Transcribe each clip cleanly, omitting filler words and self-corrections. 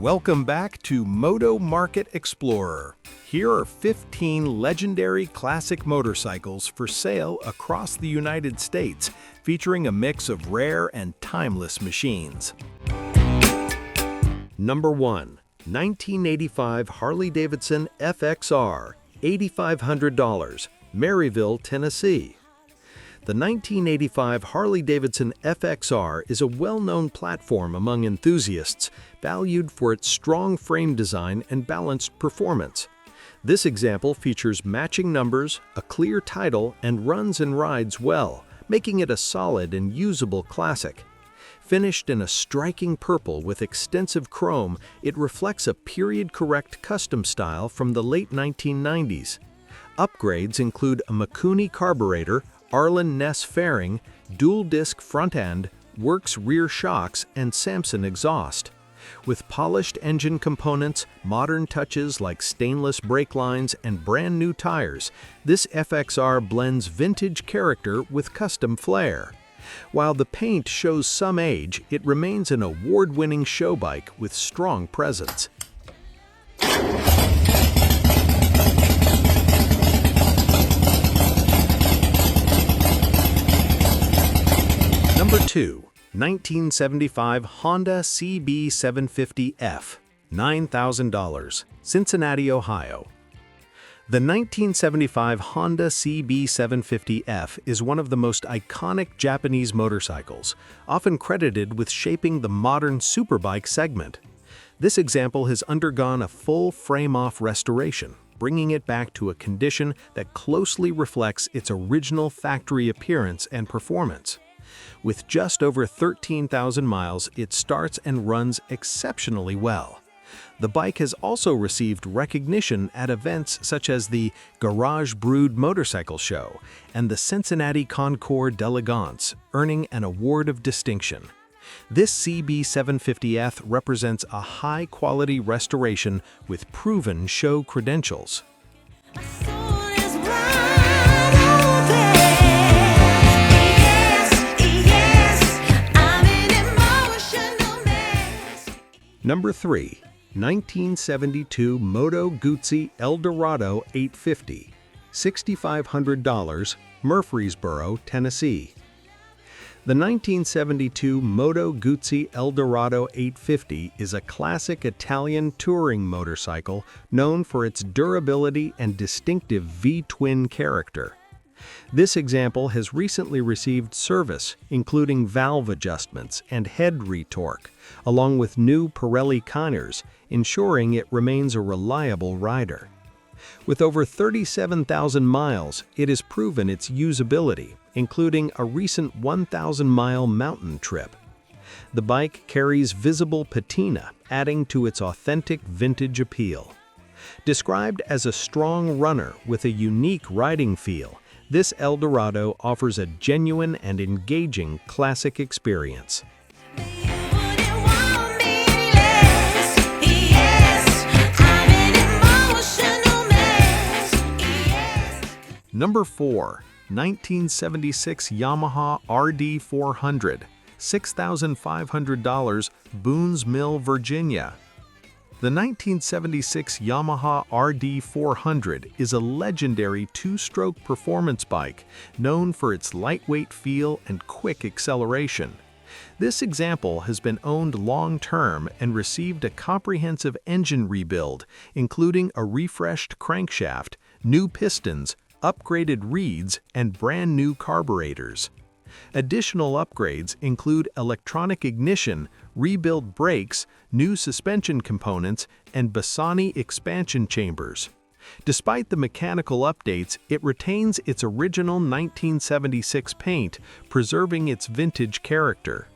Welcome back to Moto Market Explorer. Here are 15 legendary classic motorcycles for sale across the United States, featuring a mix of rare and timeless machines. Number 1. 1985 Harley-Davidson FXR, $8,500, Maryville, Tennessee. The 1985 Harley-Davidson FXR is a well-known platform among enthusiasts, valued for its strong frame design and balanced performance. This example features matching numbers, a clear title, and runs and rides well, making it a solid and usable classic. Finished in a striking purple with extensive chrome, it reflects a period-correct custom style from the late 1990s. Upgrades include a Mikuni carburetor, Arlen Ness fairing, dual-disc front end, Works rear shocks, and Samson exhaust. With polished engine components, modern touches like stainless brake lines, and brand new tires, this FXR blends vintage character with custom flair. While the paint shows some age, it remains an award-winning show bike with strong presence. Number 2. 1975 Honda CB750F, $9,000, Cincinnati, Ohio. The 1975 Honda CB750F is one of the most iconic Japanese motorcycles, often credited with shaping the modern superbike segment. This example has undergone a full frame-off restoration, bringing it back to a condition that closely reflects its original factory appearance and performance. With just over 13,000 miles, it starts and runs exceptionally well. The bike has also received recognition at events such as the Garage Brood Motorcycle Show and the Cincinnati Concours d'Elegance, earning an award of distinction. This CB750F represents a high-quality restoration with proven show credentials. Number 3. 1972 Moto Guzzi Eldorado 850, $6,500, Murfreesboro, Tennessee. The 1972 Moto Guzzi Eldorado 850 is a classic Italian touring motorcycle known for its durability and distinctive V-twin character. This example has recently received service, including valve adjustments and head retorque, along with new Pirelli Keiners, ensuring it remains a reliable rider. With over 37,000 miles, it has proven its usability, including a recent 1,000-mile mountain trip. The bike carries visible patina, adding to its authentic vintage appeal. Described as a strong runner with a unique riding feel, this Eldorado offers a genuine and engaging classic experience. Number 4. 1976 Yamaha RD400, $6,500, Boones Mill, Virginia. The 1976 Yamaha RD400 is a legendary two-stroke performance bike known for its lightweight feel and quick acceleration. This example has been owned long-term and received a comprehensive engine rebuild, including a refreshed crankshaft, new pistons, upgraded reeds, and brand new carburetors. Additional upgrades include electronic ignition, rebuilt brakes, new suspension components, and Bassani expansion chambers. Despite the mechanical updates, it retains its original 1976 paint, preserving its vintage character.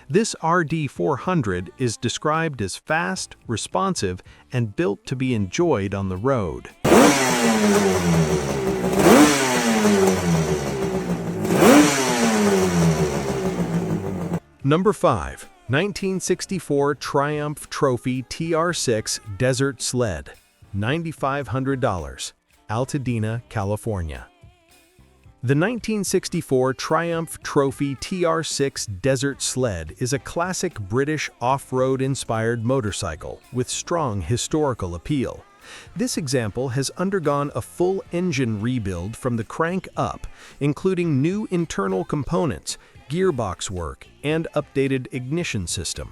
This RD400 is described as fast, responsive, and built to be enjoyed on the road. Number 5. 1964 Triumph Trophy TR6 Desert Sled, $9,500, Altadena, California. The 1964 Triumph Trophy TR6 Desert Sled is a classic British off-road inspired motorcycle with strong historical appeal. This example has undergone a full engine rebuild from the crank up, including new internal components, gearbox work, and updated ignition system.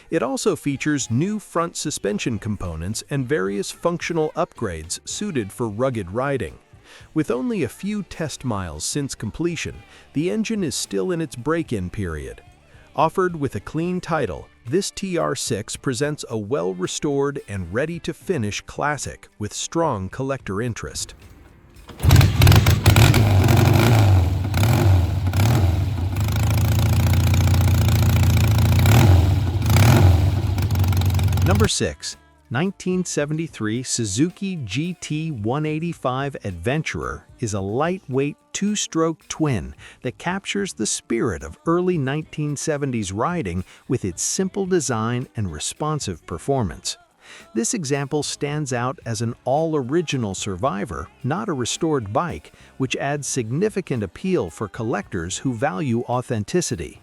It also features new front suspension components and various functional upgrades suited for rugged riding. With only a few test miles since completion, the engine is still in its break-in period. Offered with a clean title, this TR6 presents a well-restored and ready-to-finish classic with strong collector interest. Number 6. 1973 Suzuki GT185 Adventurer is a lightweight two-stroke twin that captures the spirit of early 1970s riding with its simple design and responsive performance. This example stands out as an all-original survivor, not a restored bike, which adds significant appeal for collectors who value authenticity.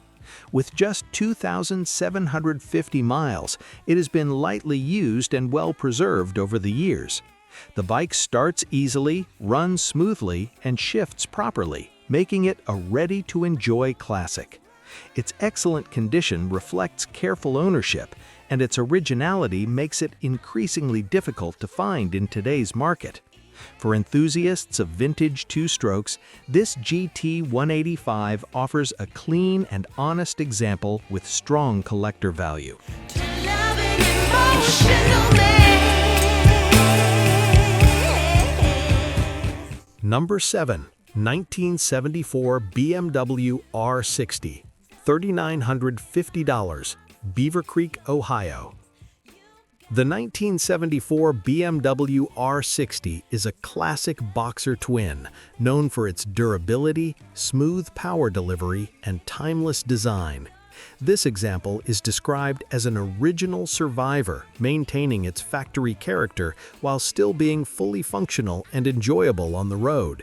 With just 2,750 miles, it has been lightly used and well preserved over the years. The bike starts easily, runs smoothly, and shifts properly, making it a ready-to-enjoy classic. Its excellent condition reflects careful ownership, and its originality makes it increasingly difficult to find in today's market. For enthusiasts of vintage two-strokes, this GT185 offers a clean and honest example with strong collector value. Number 7. 1974 BMW R60, $3,950, Beaver Creek, Ohio. The 1974 BMW R60 is a classic boxer twin, known for its durability, smooth power delivery, and timeless design. This example is described as an original survivor, maintaining its factory character while still being fully functional and enjoyable on the road.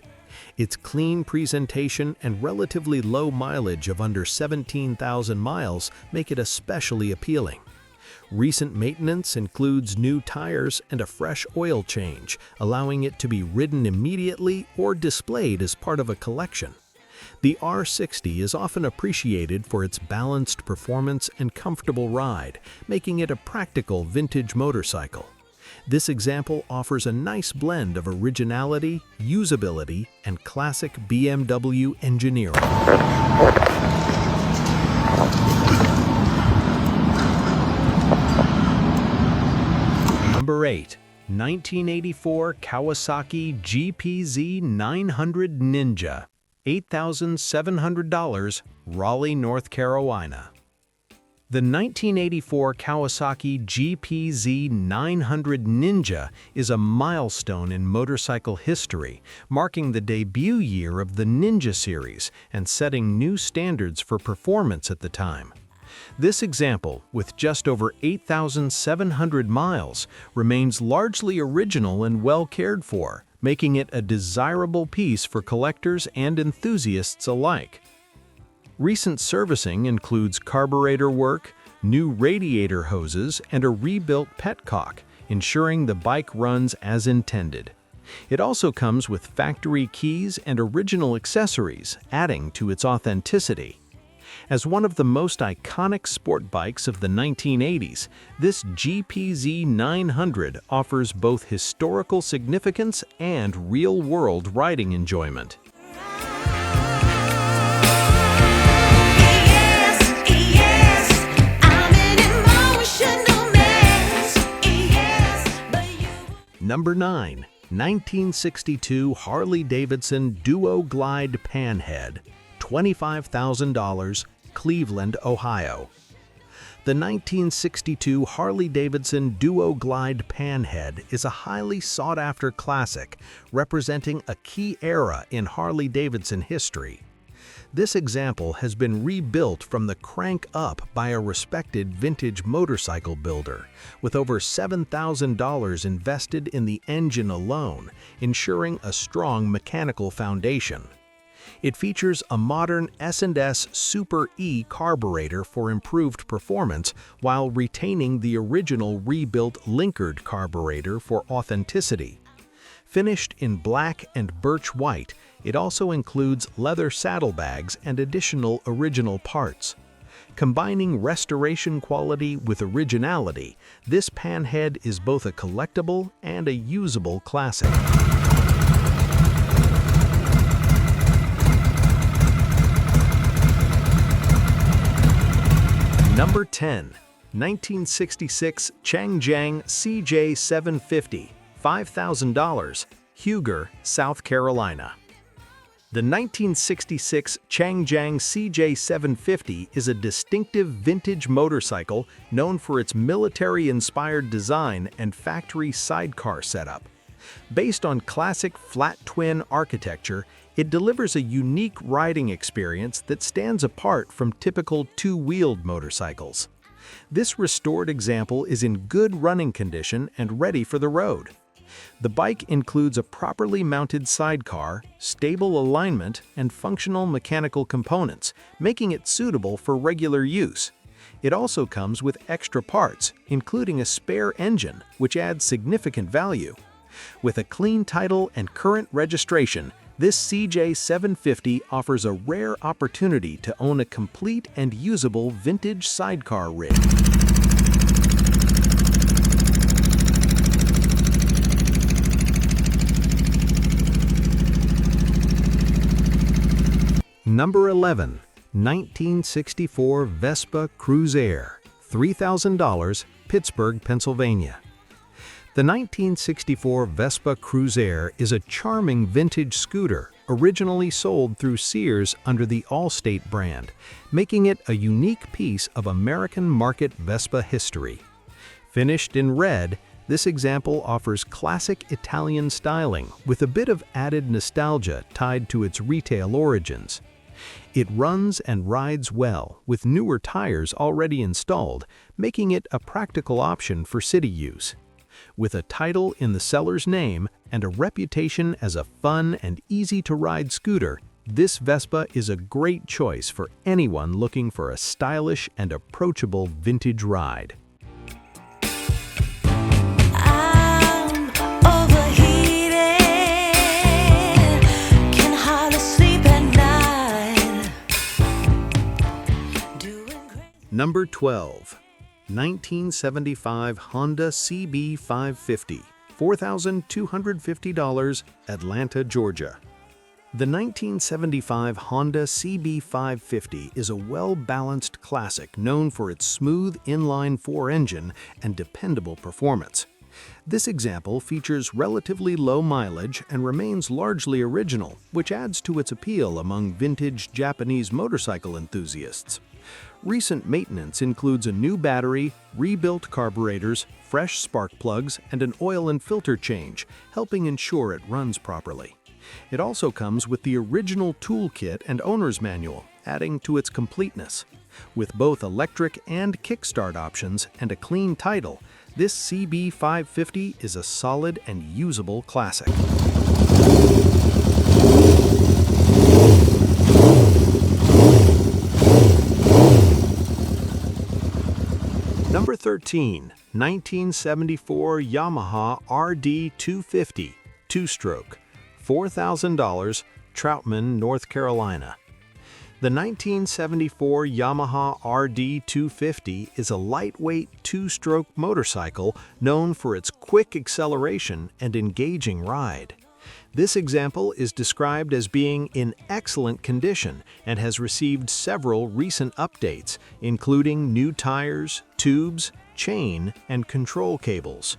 Its clean presentation and relatively low mileage of under 17,000 miles make it especially appealing. Recent maintenance includes new tires and a fresh oil change, allowing it to be ridden immediately or displayed as part of a collection. The R60 is often appreciated for its balanced performance and comfortable ride, making it a practical vintage motorcycle. This example offers a nice blend of originality, usability, and classic BMW engineering. Number 8. 1984 Kawasaki GPZ 900 Ninja, $8,700, Raleigh, North Carolina. The 1984 Kawasaki GPZ 900 Ninja is a milestone in motorcycle history, marking the debut year of the Ninja series and setting new standards for performance at the time. This example, with just over 8,700 miles, remains largely original and well cared for, making it a desirable piece for collectors and enthusiasts alike. Recent servicing includes carburetor work, new radiator hoses, and a rebuilt petcock, ensuring the bike runs as intended. It also comes with factory keys and original accessories, adding to its authenticity. As one of the most iconic sport bikes of the 1980s, this GPZ 900 offers both historical significance and real-world riding enjoyment. Number 9. 1962 Harley-Davidson Duo Glide Panhead, $25,000, Cleveland, Ohio. The 1962 Harley-Davidson Duo Glide Panhead is a highly sought-after classic, representing a key era in Harley-Davidson history. This example has been rebuilt from the crank up by a respected vintage motorcycle builder, with over $7,000 invested in the engine alone, ensuring a strong mechanical foundation. It features a modern S&S Super E carburetor for improved performance while retaining the original rebuilt Linkard carburetor for authenticity. Finished in black and birch white, it also includes leather saddlebags and additional original parts. Combining restoration quality with originality, this panhead is both a collectible and a usable classic. Number 10. 1966 Changjiang CJ750, $5,000, Huger, South Carolina. The 1966 Changjiang CJ750 is a distinctive vintage motorcycle known for its military-inspired design and factory sidecar setup. Based on classic flat-twin architecture, it delivers a unique riding experience that stands apart from typical two-wheeled motorcycles. This restored example is in good running condition and ready for the road. The bike includes a properly mounted sidecar, stable alignment, and functional mechanical components, making it suitable for regular use. It also comes with extra parts, including a spare engine, which adds significant value. With a clean title and current registration, this CJ750 offers a rare opportunity to own a complete and usable vintage sidecar rig. Number 11. 1964 Vespa Cruzair, $3,000, Pittsburgh, Pennsylvania. The 1964 Vespa Cruzair is a charming vintage scooter originally sold through Sears under the Allstate brand, making it a unique piece of American market Vespa history. Finished in red, this example offers classic Italian styling with a bit of added nostalgia tied to its retail origins. It runs and rides well, with newer tires already installed, making it a practical option for city use. With a title in the seller's name and a reputation as a fun and easy-to-ride scooter, this Vespa is a great choice for anyone looking for a stylish and approachable vintage ride. Number 12. 1975 Honda CB550, $4,250, Atlanta, Georgia. The 1975 Honda CB550 is a well-balanced classic known for its smooth inline-four engine and dependable performance. This example features relatively low mileage and remains largely original, which adds to its appeal among vintage Japanese motorcycle enthusiasts. Recent maintenance includes a new battery, rebuilt carburetors, fresh spark plugs, and an oil and filter change, helping ensure it runs properly. It also comes with the original toolkit and owner's manual, adding to its completeness. With both electric and kickstart options and a clean title, this CB550 is a solid and usable classic. Number 13. 1974 Yamaha RD250, two-stroke, $4,000, Troutman, North Carolina. The 1974 Yamaha RD250 is a lightweight two-stroke motorcycle known for its quick acceleration and engaging ride. This example is described as being in excellent condition and has received several recent updates, including new tires, tubes, chain, and control cables.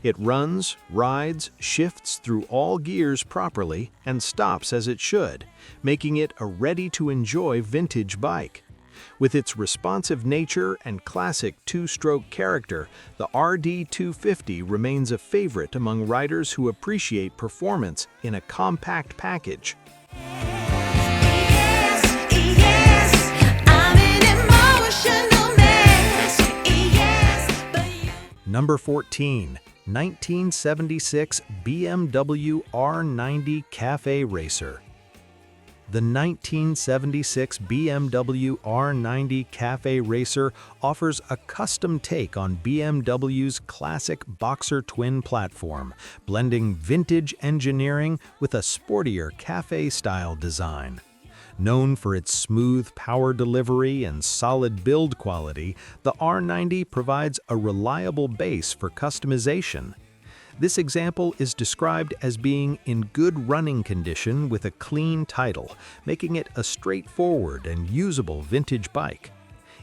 It runs, rides, shifts through all gears properly, and stops as it should, making it a ready-to-enjoy vintage bike. With its responsive nature and classic two-stroke character, the RD250 remains a favorite among riders who appreciate performance in a compact package. Number 14. 1976 BMW R90 Cafe Racer. The 1976 BMW R90 Cafe Racer offers a custom take on BMW's classic Boxer twin platform, blending vintage engineering with a sportier cafe-style design. Known for its smooth power delivery and solid build quality, the R90 provides a reliable base for customization. This example is described as being in good running condition with a clean title, making it a straightforward and usable vintage bike.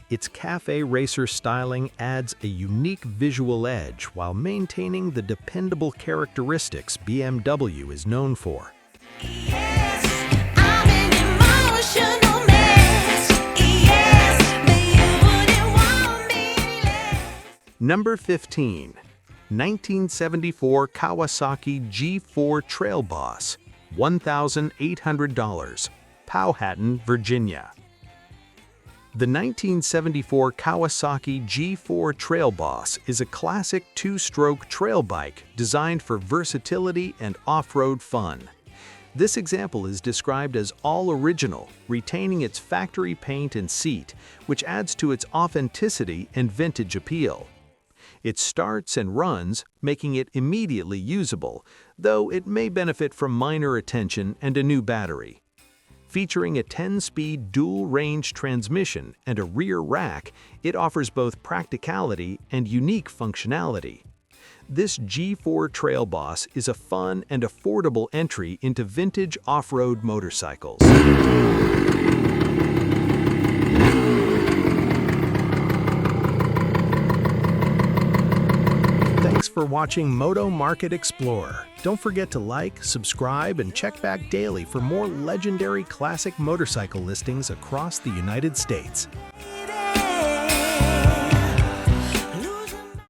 Its cafe racer styling adds a unique visual edge while maintaining the dependable characteristics BMW is known for. Number 15. 1974 Kawasaki G4 Trail Boss, $1,800, Powhatan, Virginia. The 1974 Kawasaki G4 Trail Boss is a classic two-stroke trail bike designed for versatility and off-road fun. This example is described as all original, retaining its factory paint and seat, which adds to its authenticity and vintage appeal. It starts and runs, making it immediately usable, though it may benefit from minor attention and a new battery. Featuring a 10-speed dual-range transmission and a rear rack, it offers both practicality and unique functionality. This G4 Trail Boss is a fun and affordable entry into vintage off-road motorcycles. Thanks for watching Moto Market Explorer. Don't forget to like, subscribe, and check back daily for more legendary classic motorcycle listings across the United States.